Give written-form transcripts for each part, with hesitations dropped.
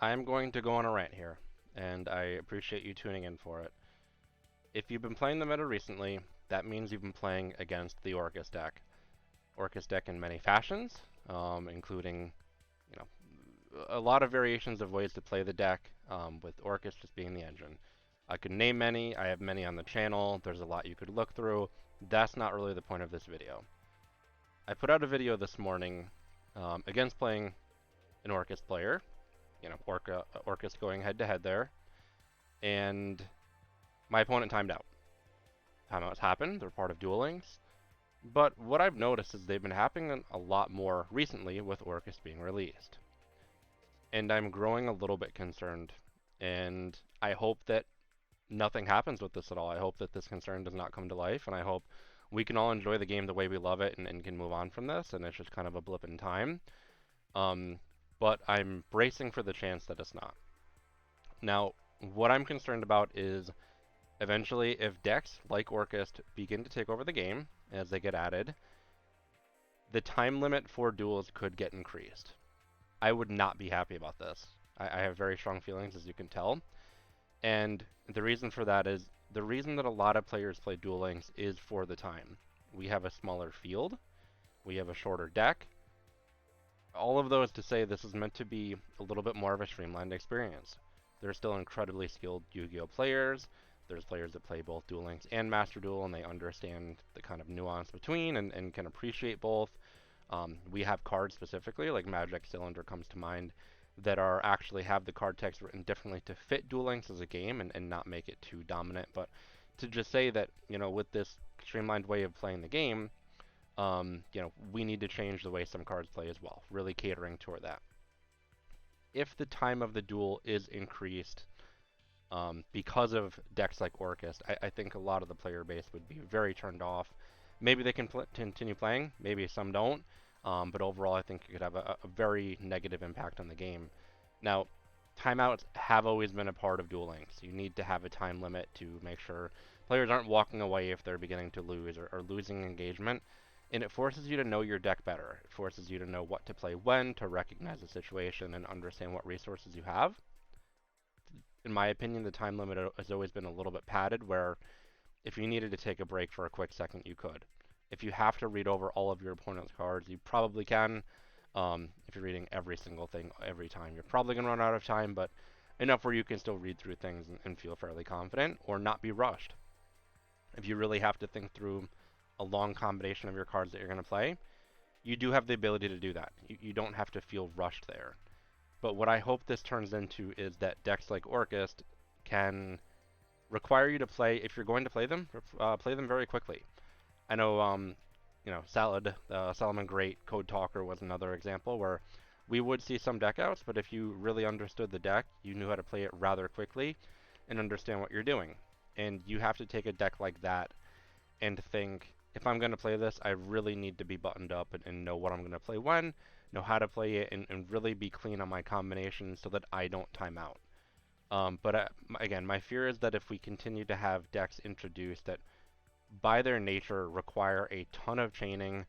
I'm going to go on a rant here, and I appreciate you tuning in for it. If you've been playing the meta recently, that means you've been playing against the Orcus deck. Orcus deck in many fashions, including, you know, a lot of variations of ways to play the deck, with Orcus just being the engine. I could name many, I have many on the channel, there's a lot you could look through. That's not really the point of this video. I put out a video this morning against playing an Orcus player, Orcus going head to head there, and my opponent timed out. Timeouts happen, they're part of duelings, but what I've noticed is they've been happening a lot more recently with Orcus being released. And I'm growing a little bit concerned, and I hope that nothing happens with this at all. I hope that this concern does not come to life, and I hope we can all enjoy the game the way we love it and can move on from this, and it's just kind of a blip in time. But I'm bracing for the chance that it's not. Now, what I'm concerned about is eventually if decks like Orcus begin to take over the game as they get added, the time limit for duels could get increased. I would not be happy about this. I have very strong feelings, as you can tell. And the reason for that is the reason that a lot of players play Duel Links is for the time. We have a smaller field, we have a shorter deck. All of those to say this is meant to be a little bit more of a streamlined experience. There's still incredibly skilled Yu-Gi-Oh players. There's players that play both Duel Links and Master Duel, and they understand the kind of nuance between and can appreciate both. We have cards specifically, like Magic Cylinder comes to mind, that are actually have the card text written differently to fit Duel Links as a game and not make it too dominant. But to just say that, with this streamlined way of playing the game, we need to change the way some cards play as well, really catering toward that. If the time of the duel is increased because of decks like Orcus, I think a lot of the player base would be very turned off. Maybe they can continue playing, maybe some don't, but overall I think it could have a very negative impact on the game. Now, timeouts have always been a part of Duel Links. You need to have a time limit to make sure players aren't walking away if they're beginning to lose or losing engagement. And it forces you to know your deck better. It forces you to know what to play when, to recognize the situation and understand what resources you have. In my opinion, the time limit has always been a little bit padded, where if you needed to take a break for a quick second, you could. If you have to read over all of your opponent's cards, you probably can. If you're reading every single thing every time, you're probably going to run out of time, but enough where you can still read through things and feel fairly confident or not be rushed. If you really have to think through a long combination of your cards that you're going to play, you do have the ability to do that. You don't have to feel rushed there. But what I hope this turns into is that decks like Orcus can require you to play, if you're going to play them very quickly. I know, Salomon Great, Code Talker was another example where we would see some deck outs, but if you really understood the deck, you knew how to play it rather quickly and understand what you're doing. And you have to take a deck like that and think, if I'm going to play this, I really need to be buttoned up and know what I'm going to play when, know how to play it, and really be clean on my combinations so that I don't time out. Again, my fear is that if we continue to have decks introduced that by their nature require a ton of chaining,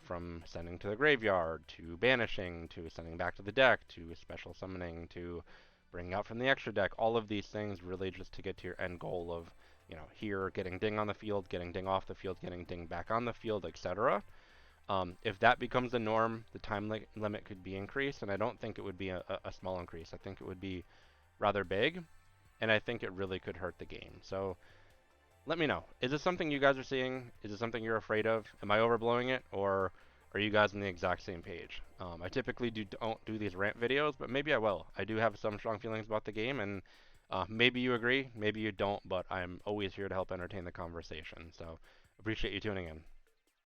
from sending to the graveyard, to banishing, to sending back to the deck, to special summoning, to bringing out from the extra deck, all of these things really just to get to your end goal of, here getting ding on the field, getting ding off the field, getting ding back on the field, etc. If that becomes the norm, the time limit could be increased, and I don't think it would be a small increase. I think it would be rather big, and I think it really could hurt the game. So let me know. Is this something you guys are seeing? Is it something you're afraid of? Am I overblowing it, or are you guys on the exact same page? I typically don't do these rant videos, but maybe I will. I do have some strong feelings about the game, and maybe you agree, maybe you don't, but I'm always here to help entertain the conversation. So appreciate you tuning in.